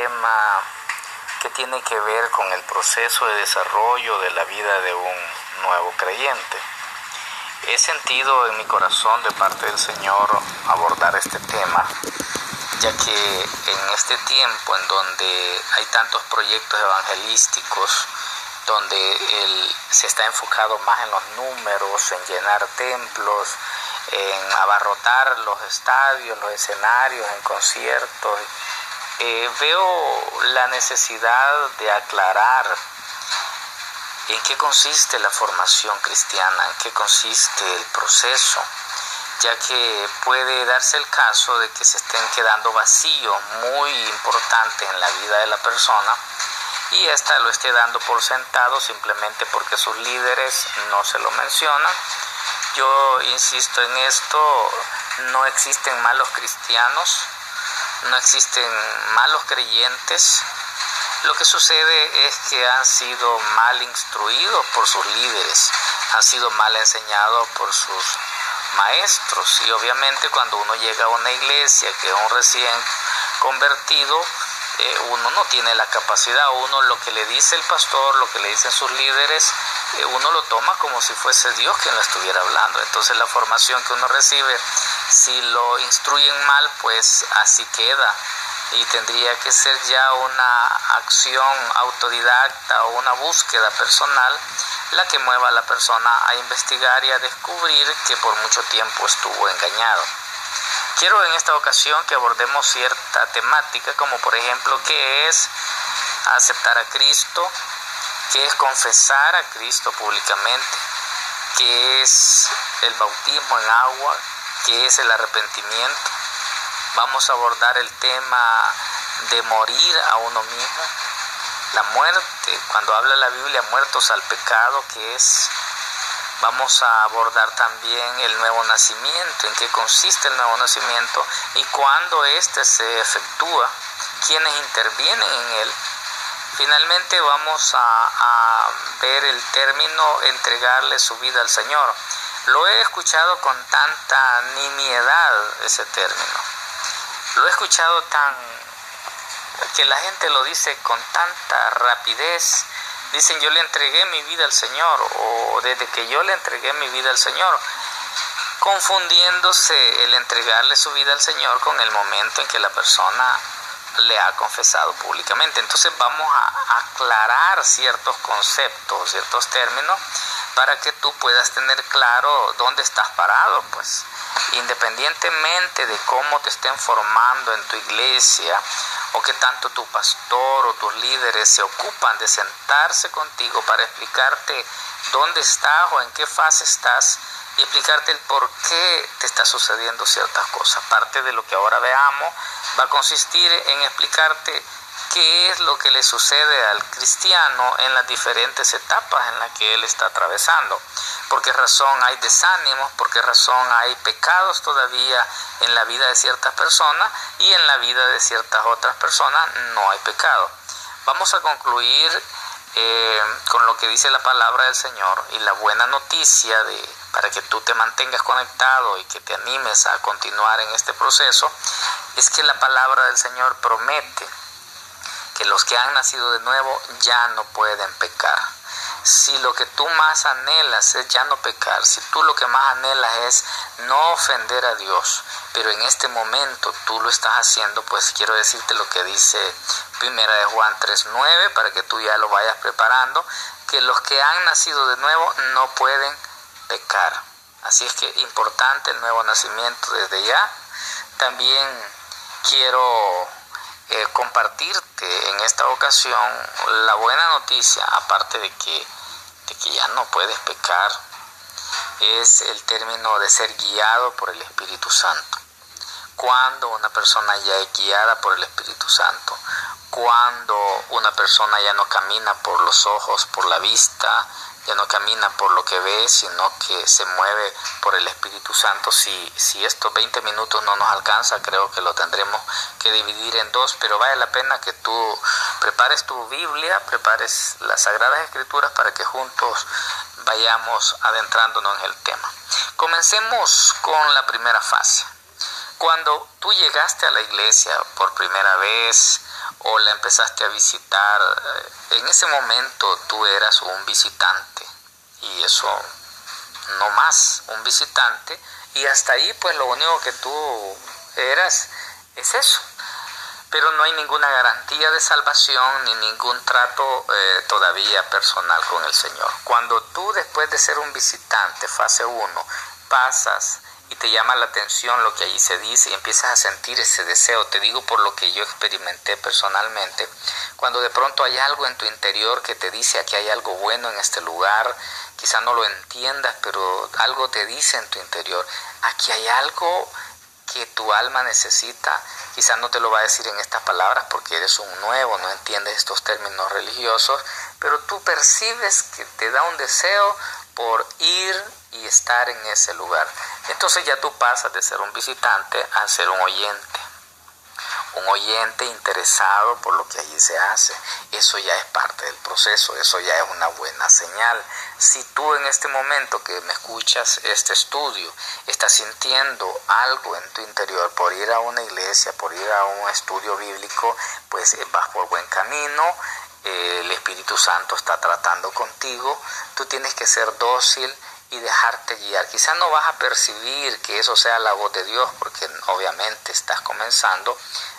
tema que tiene que ver con el proceso de desarrollo de la vida de un nuevo creyente. He sentido en mi corazón de parte del Señor abordar este tema, ya que en este tiempo en donde hay tantos proyectos evangelísticos, donde se está enfocado más en los números, en llenar templos, en abarrotar los estadios, los escenarios, en conciertos, veo la necesidad de aclarar en qué consiste la formación cristiana, en qué consiste el proceso, ya que puede darse el caso de que se estén quedando vacíos muy importantes en la vida de la persona y ésta lo esté dando por sentado simplemente porque sus líderes no se lo mencionan. Yo insisto en esto, no existen malos cristianos, no existen malos creyentes. Lo que sucede es que han sido mal instruidos por sus líderes, han sido mal enseñados por sus maestros, y obviamente cuando uno llega a una iglesia que es un recién convertido, uno no tiene la capacidad, uno lo que le dice el pastor, lo que le dicen sus líderes, uno lo toma como si fuese Dios quien lo estuviera hablando. Entonces la formación que uno recibe, si lo instruyen mal, pues así queda, y tendría que ser ya una acción autodidacta o una búsqueda personal la que mueva a la persona a investigar y a descubrir que por mucho tiempo estuvo engañado. Quiero en esta ocasión que abordemos cierta temática, como por ejemplo qué es aceptar a Cristo, qué es confesar a Cristo públicamente, qué es el bautismo en agua, qué es el arrepentimiento. Vamos a abordar el tema de morir a uno mismo, la muerte, cuando habla la Biblia, muertos al pecado, ¿qué es? Vamos a abordar también el nuevo nacimiento, en qué consiste el nuevo nacimiento y cuándo éste se efectúa, quiénes intervienen en él. Finalmente vamos a ver el término entregarle su vida al Señor. Lo he escuchado con tanta nimiedad ese término. Lo he escuchado que la gente lo dice con tanta rapidez. Dicen, yo le entregué mi vida al Señor, o desde que yo le entregué mi vida al Señor, confundiéndose el entregarle su vida al Señor con el momento en que la persona le ha confesado públicamente. Entonces vamos a aclarar ciertos conceptos, ciertos términos, para que tú puedas tener claro dónde estás parado, pues. Independientemente de cómo te estén formando en tu iglesia, o que tanto tu pastor o tus líderes se ocupan de sentarse contigo para explicarte dónde estás o en qué fase estás y explicarte el por qué te está sucediendo ciertas cosas. Parte de lo que ahora veamos va a consistir en explicarte qué es lo que le sucede al cristiano en las diferentes etapas en las que él está atravesando. Por qué razón hay desánimos, por qué razón hay pecados todavía en la vida de ciertas personas y en la vida de ciertas otras personas no hay pecado. Vamos a concluir con lo que dice la palabra del Señor, y la buena noticia para que tú te mantengas conectado y que te animes a continuar en este proceso es que la palabra del Señor promete que los que han nacido de nuevo ya no pueden pecar. Si lo que tú más anhelas es ya no pecar, si tú lo que más anhelas es no ofender a Dios, pero en este momento tú lo estás haciendo, pues quiero decirte lo que dice 1 Juan 3:9, para que tú ya lo vayas preparando, que los que han nacido de nuevo no pueden pecar. Así es que importante el nuevo nacimiento desde ya. También quiero compartirte en esta ocasión la buena noticia, aparte de que ya no puedes pecar, es el término de ser guiado por el Espíritu Santo. Cuando una persona ya es guiada por el Espíritu Santo, cuando una persona ya no camina por los ojos, por la vista, ya no camina por lo que ve, sino que se mueve por el Espíritu Santo. Si estos 20 minutos no nos alcanza, creo que lo tendremos que dividir en dos, pero vale la pena que tú prepares tu Biblia, prepares las Sagradas Escrituras para que juntos vayamos adentrándonos en el tema. Comencemos con la primera fase. Cuando tú llegaste a la iglesia por primera vez, o la empezaste a visitar, en ese momento tú eras un visitante, y eso no más, un visitante, y hasta ahí pues lo único que tú eras es eso. Pero no hay ninguna garantía de salvación ni ningún trato todavía personal con el Señor. Cuando tú, después de ser un visitante, fase 1, pasas y te llama la atención lo que allí se dice y empiezas a sentir ese deseo, te digo por lo que yo experimenté personalmente, cuando de pronto hay algo en tu interior que te dice aquí hay algo bueno en este lugar, quizá no lo entiendas, pero algo te dice en tu interior, aquí hay algo que tu alma necesita. Quizás no te lo va a decir en estas palabras porque eres un nuevo, no entiendes estos términos religiosos, pero tú percibes que te da un deseo por ir y estar en ese lugar. Entonces ya tú pasas de ser un visitante a ser un oyente interesado por lo que allí se hace. Eso ya es parte del proceso, eso ya es una buena señal. Si tú en este momento que me escuchas este estudio estás sintiendo algo en tu interior por ir a una iglesia, por ir a un estudio bíblico, pues vas por buen camino, el Espíritu Santo está tratando contigo, tú tienes que ser dócil y dejarte guiar. Quizás no vas a percibir que eso sea la voz de Dios porque obviamente estás comenzando,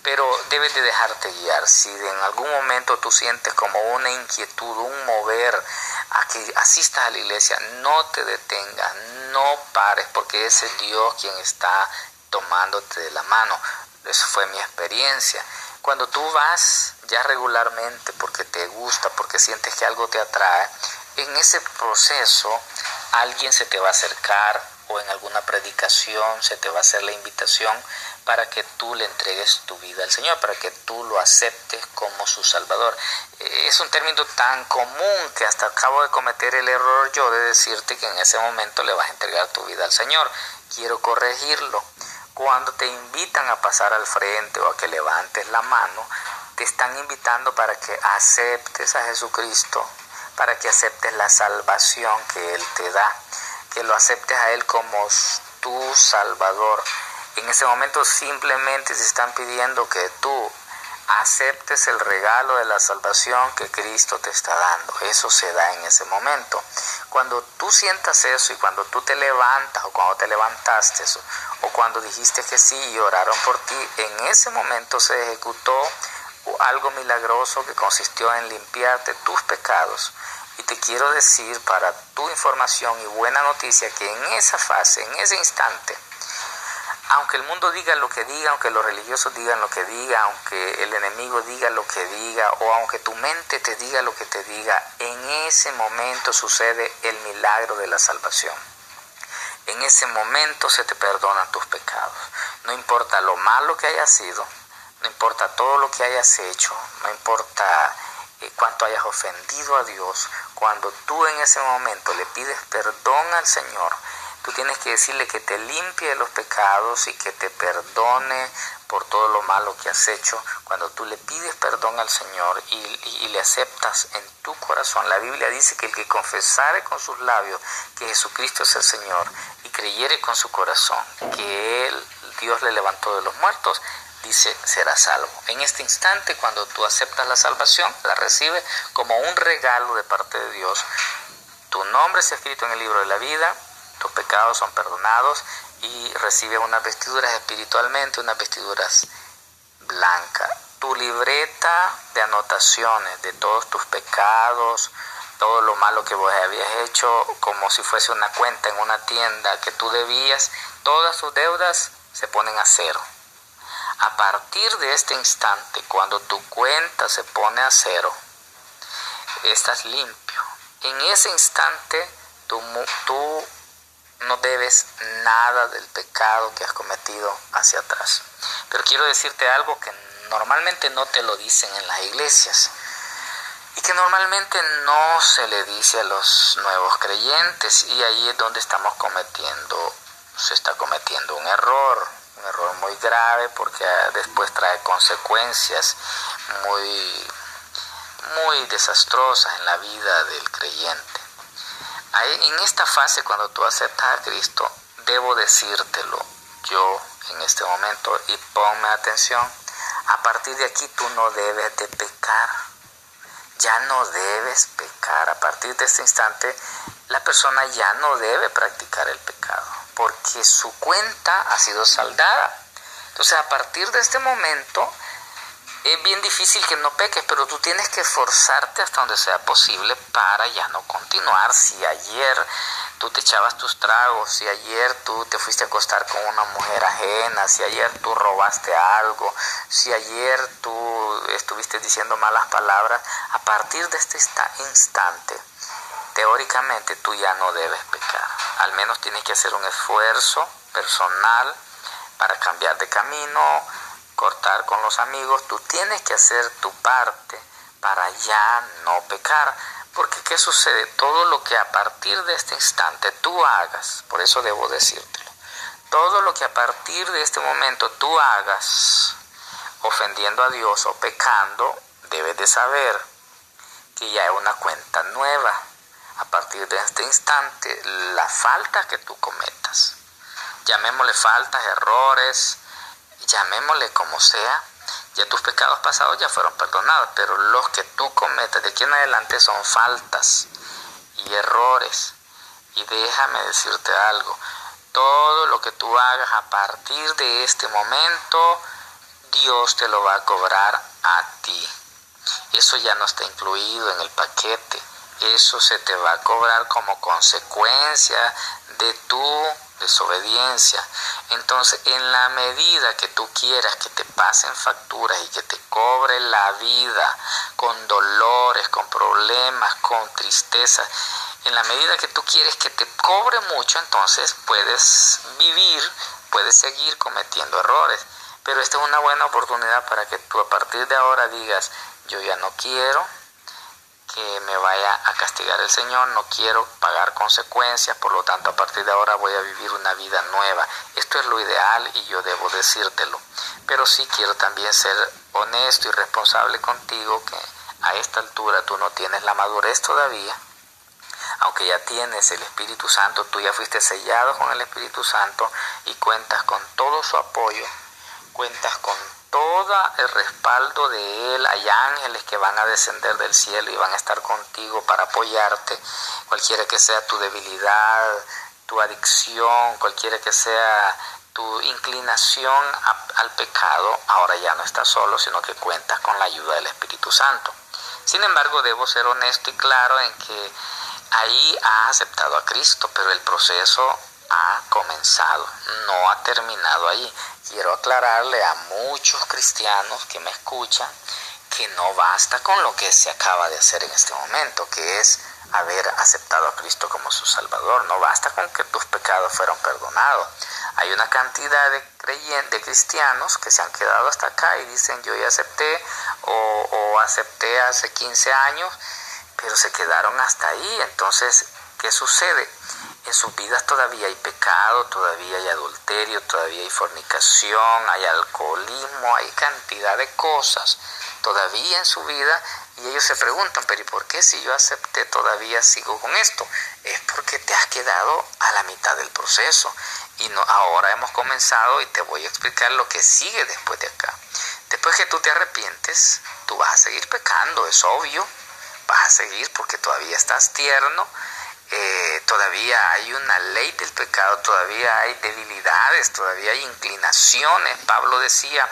pero debes de dejarte guiar. Si en algún momento tú sientes como una inquietud, un mover a que asistas a la iglesia, no te detengas, no pares, porque ese es Dios quien está tomándote de la mano. Eso fue mi experiencia. Cuando tú vas ya regularmente porque te gusta, porque sientes que algo te atrae, en ese proceso alguien se te va a acercar o en alguna predicación se te va a hacer la invitación para que tú le entregues tu vida al Señor, para que tú lo aceptes como su Salvador. Es un término tan común que hasta acabo de cometer el error yo de decirte que en ese momento le vas a entregar tu vida al Señor. Quiero corregirlo. Cuando te invitan a pasar al frente o a que levantes la mano, te están invitando para que aceptes a Jesucristo, para que aceptes la salvación que Él te da, que lo aceptes a Él como tu Salvador. En ese momento simplemente se están pidiendo que tú aceptes el regalo de la salvación que Cristo te está dando. Eso se da en ese momento. Cuando tú sientas eso y cuando tú te levantas o cuando te levantaste o cuando dijiste que sí y oraron por ti, en ese momento se ejecutó algo milagroso que consistió en limpiarte tus pecados. Y te quiero decir para tu información y buena noticia que en esa fase, en ese instante, aunque el mundo diga lo que diga, aunque los religiosos digan lo que diga, aunque el enemigo diga lo que diga, o aunque tu mente te diga lo que te diga, en ese momento sucede el milagro de la salvación. En ese momento se te perdonan tus pecados. No importa lo malo que hayas sido, no importa todo lo que hayas hecho, no importa cuánto hayas ofendido a Dios, cuando tú en ese momento le pides perdón al Señor, tú tienes que decirle que te limpie de los pecados y que te perdone por todo lo malo que has hecho. Cuando tú le pides perdón al Señor y le aceptas en tu corazón, la Biblia dice que el que confesare con sus labios que Jesucristo es el Señor y creyere con su corazón que Dios le levantó de los muertos, dice, será salvo. En este instante, cuando tú aceptas la salvación, la recibes como un regalo de parte de Dios. Tu nombre está escrito en el libro de la vida, tus pecados son perdonados y recibes unas vestiduras espiritualmente, unas vestiduras blancas. Tu libreta de anotaciones de todos tus pecados, todo lo malo que vos habías hecho, como si fuese una cuenta en una tienda que tú debías, todas tus deudas se ponen a cero. A partir de este instante, cuando tu cuenta se pone a cero, estás limpio. En ese instante, tú no debes nada del pecado que has cometido hacia atrás. Pero quiero decirte algo que normalmente no te lo dicen en las iglesias y que normalmente no se le dice a los nuevos creyentes, y ahí es donde se está cometiendo un error muy grave, porque después trae consecuencias muy desastrosas en la vida del creyente. En esta fase, cuando tú aceptas a Cristo, debo decírtelo yo en este momento, y ponme atención, a partir de aquí tú no debes de pecar. Ya no debes pecar. A partir de este instante, la persona ya no debe practicar el pecado, porque su cuenta ha sido saldada. Entonces, a partir de este momento, es bien difícil que no peques, pero tú tienes que esforzarte hasta donde sea posible para ya no continuar. Si ayer tú te echabas tus tragos, si ayer tú te fuiste a acostar con una mujer ajena, si ayer tú robaste algo, si ayer tú estuviste diciendo malas palabras, a partir de este instante, teóricamente tú ya no debes pecar. Al menos tienes que hacer un esfuerzo personal para cambiar de camino, cortar con los amigos. Tú tienes que hacer tu parte para ya no pecar. Porque ¿qué sucede? Todo lo que a partir de este instante tú hagas, por eso debo decírtelo, todo lo que a partir de este momento tú hagas ofendiendo a Dios o pecando, debes de saber que ya es una cuenta nueva. A partir de este instante, la falta que tú cometas, llamémosle faltas, errores, llamémosle como sea, ya tus pecados pasados ya fueron perdonados, pero los que tú cometas de aquí en adelante son faltas y errores. Y déjame decirte algo, todo lo que tú hagas a partir de este momento, Dios te lo va a cobrar a ti. Eso ya no está incluido en el paquete, eso se te va a cobrar como consecuencia de tu desobediencia. Entonces, en la medida que tú quieras que te pasen facturas y que te cobre la vida con dolores, con problemas, con tristeza, en la medida que tú quieres que te cobre mucho, entonces puedes vivir, puedes seguir cometiendo errores. Pero esta es una buena oportunidad para que tú a partir de ahora digas, yo ya no quiero que me vaya a castigar el Señor, no quiero pagar consecuencias, por lo tanto a partir de ahora voy a vivir una vida nueva. Esto es lo ideal y yo debo decírtelo, pero sí quiero también ser honesto y responsable contigo, que a esta altura tú no tienes la madurez todavía, aunque ya tienes el Espíritu Santo, tú ya fuiste sellado con el Espíritu Santo y cuentas con todo su apoyo, cuentas con todo el respaldo de Él. Hay ángeles que van a descender del cielo y van a estar contigo para apoyarte, cualquiera que sea tu debilidad, tu adicción, cualquiera que sea tu inclinación al pecado. Ahora ya no estás solo, sino que cuentas con la ayuda del Espíritu Santo. Sin embargo, debo ser honesto y claro en que ahí has aceptado a Cristo, pero el proceso ha comenzado, no ha terminado ahí. Quiero aclararle a muchos cristianos que me escuchan que no basta con lo que se acaba de hacer en este momento, que es haber aceptado a Cristo como su Salvador. No basta con que tus pecados fueron perdonados. Hay una cantidad de cristianos que se han quedado hasta acá y dicen, yo ya acepté o acepté hace 15 años, pero se quedaron hasta ahí. Entonces, ¿qué sucede? En sus vidas todavía hay pecado, todavía hay adulterio, todavía hay fornicación, hay alcoholismo, hay cantidad de cosas todavía en su vida, y ellos se preguntan, pero ¿y por qué si yo acepté todavía sigo con esto? Es porque te has quedado a la mitad del proceso y no, ahora hemos comenzado y te voy a explicar lo que sigue después de acá. Después que tú te arrepientes, tú vas a seguir pecando, es obvio, vas a seguir porque todavía estás tierno. Todavía hay una ley del pecado, todavía hay debilidades, todavía hay inclinaciones. Pablo decía,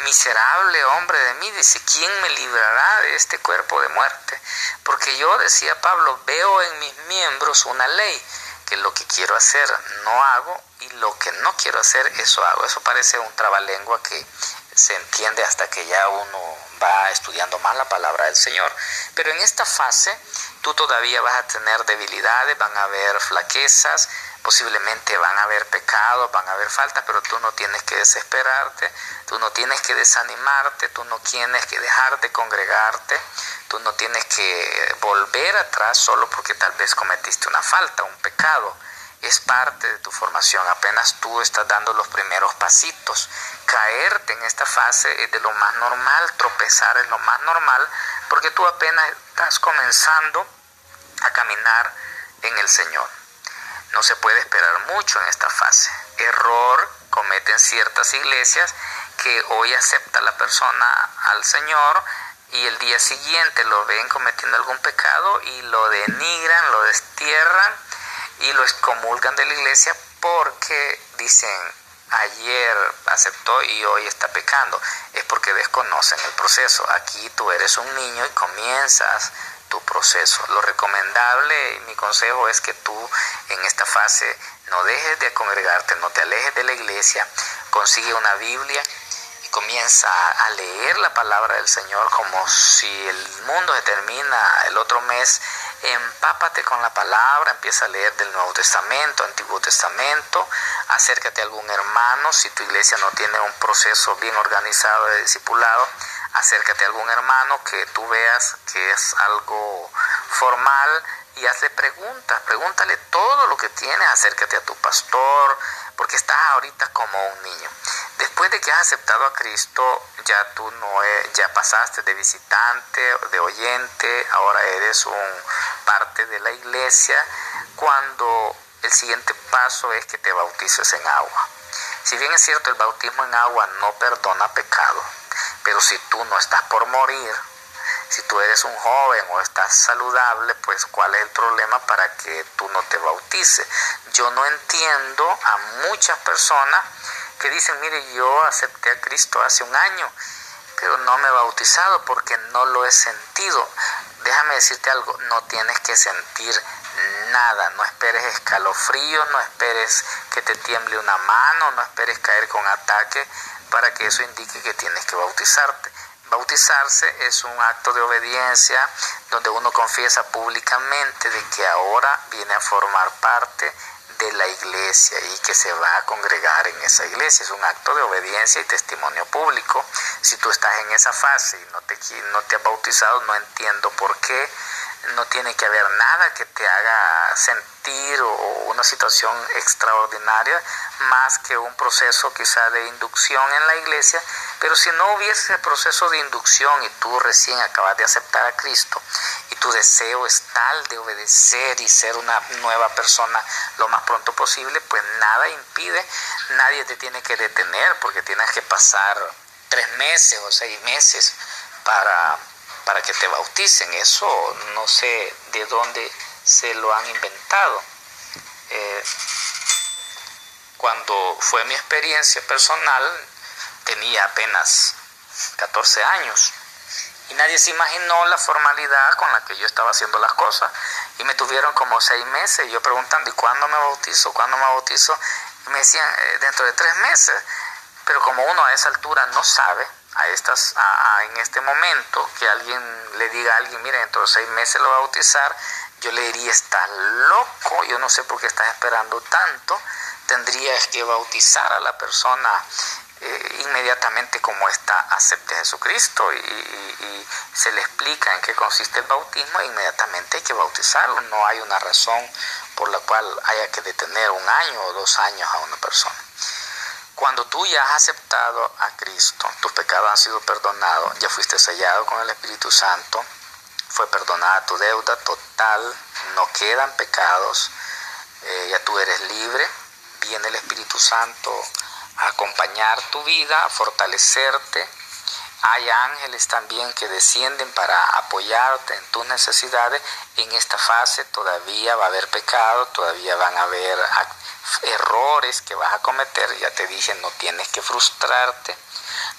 miserable hombre de mí, dice, ¿quién me librará de este cuerpo de muerte? Porque yo, decía Pablo, veo en mis miembros una ley, que lo que quiero hacer no hago y lo que no quiero hacer, eso hago. Eso parece un trabalengua que se entiende hasta que ya uno va estudiando más la palabra del Señor. Pero en esta fase tú todavía vas a tener debilidades, van a haber flaquezas, posiblemente van a haber pecados, van a haber faltas, pero tú no tienes que desesperarte, tú no tienes que desanimarte, tú no tienes que dejar de congregarte, tú no tienes que volver atrás solo porque tal vez cometiste una falta, un pecado. Es parte de tu formación, apenas tú estás dando los primeros pasitos. Caerte en esta fase es de lo más normal, tropezar es lo más normal, porque tú apenas estás comenzando a caminar en el Señor. No se puede esperar mucho en esta fase. Error cometen ciertas iglesias que hoy acepta la persona al Señor y el día siguiente lo ven cometiendo algún pecado y lo denigran, lo destierran y lo excomulgan de la iglesia porque dicen ayer aceptó y hoy está pecando. Es porque desconocen el proceso. Aquí tú eres un niño y comienzas tu proceso. Lo recomendable y mi consejo es que tú en esta fase no dejes de congregarte, no te alejes de la iglesia, consigue una Biblia y comienza a leer la palabra del Señor como si el mundo se termina el otro mes. Empápate con la palabra, empieza a leer del Nuevo Testamento, Antiguo Testamento, acércate a algún hermano. Si tu iglesia no tiene un proceso bien organizado de discipulado, acércate a algún hermano que tú veas que es algo formal y hazle preguntas, pregúntale todo lo que tienes, acércate a tu pastor, porque estás ahorita como un niño. Después de que has aceptado a Cristo, ya tú ya pasaste de visitante, de oyente, ahora eres parte de la iglesia, cuando el siguiente paso es que te bautices en agua. Si bien es cierto, el bautismo en agua no perdona pecado, pero si tú no estás por morir, si tú eres un joven o estás saludable, pues ¿cuál es el problema para que tú no te bautices? Yo no entiendo a muchas personas que dicen, mire, yo acepté a Cristo hace un año, pero no me he bautizado porque no lo he sentido. Déjame decirte algo, no tienes que sentir nada, no esperes escalofríos, no esperes que te tiemble una mano, no esperes caer con ataque para que eso indique que tienes que bautizarte. Bautizarse es un acto de obediencia donde uno confiesa públicamente de que ahora viene a formar parte de la iglesia y que se va a congregar en esa iglesia. Es un acto de obediencia y testimonio público. Si tú estás en esa fase y no te has bautizado, no entiendo por qué. No tiene que haber nada que te haga sentir o una situación extraordinaria más que un proceso quizá de inducción en la iglesia. Pero si no hubiese ese proceso de inducción y tú recién acabas de aceptar a Cristo y tu deseo es tal de obedecer y ser una nueva persona lo más pronto posible, pues nada impide, nadie te tiene que detener porque tienes que pasar 3 meses o 6 meses para que te bauticen. Eso no sé de dónde se lo han inventado. Cuando fue mi experiencia personal, tenía apenas 14 años y nadie se imaginó la formalidad con la que yo estaba haciendo las cosas y me tuvieron como 6 meses y yo preguntando, ¿y cuándo me bautizo? ¿Cuándo me bautizo? Y me decían, dentro de 3 meses. Pero como uno a esa altura no sabe, en este momento, que alguien le diga a alguien, mire, dentro de 6 meses lo va a bautizar, yo le diría, está loco, yo no sé por qué estás esperando tanto, tendrías que bautizar a la persona inmediatamente como acepte a Jesucristo y se le explica en qué consiste el bautismo e inmediatamente hay que bautizarlo. No hay una razón por la cual haya que detener 1 año o 2 años a una persona. Cuando tú ya has aceptado a Cristo, tus pecados han sido perdonados, ya fuiste sellado con el Espíritu Santo, fue perdonada tu deuda total, no quedan pecados, ya tú eres libre, viene el Espíritu Santo a acompañar tu vida, a fortalecerte. Hay ángeles también que descienden para apoyarte en tus necesidades. En esta fase todavía va a haber pecado, todavía van a haber errores que vas a cometer. Ya te dije, no tienes que frustrarte,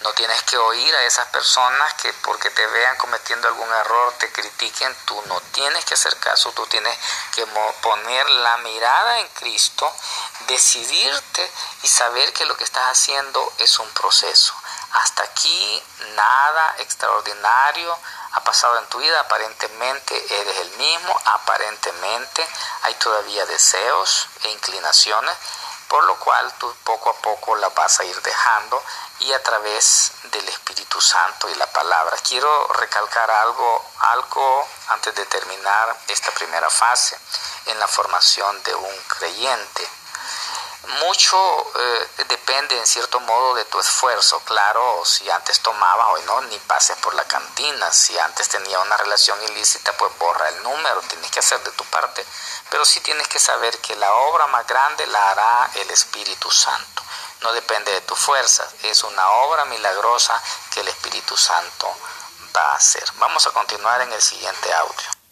no tienes que oír a esas personas que porque te vean cometiendo algún error te critiquen. Tú no tienes que hacer caso, tú tienes que poner la mirada en Cristo, decidirte y saber que lo que estás haciendo es un proceso. Hasta aquí nada extraordinario ha pasado en tu vida, aparentemente eres el mismo, aparentemente hay todavía deseos e inclinaciones, por lo cual tú poco a poco la vas a ir dejando y a través del Espíritu Santo y la palabra. Quiero recalcar algo antes de terminar esta primera fase en la formación de un creyente. Mucho depende en cierto modo de tu esfuerzo. Claro, si antes tomabas, hoy no, ni pases por la cantina. Si antes tenías una relación ilícita, pues borra el número, tienes que hacer de tu parte. Pero sí tienes que saber que la obra más grande la hará el Espíritu Santo. no depende de tus fuerzas, es una obra milagrosa que el Espíritu Santo va a hacer. Vamos a continuar en el siguiente audio.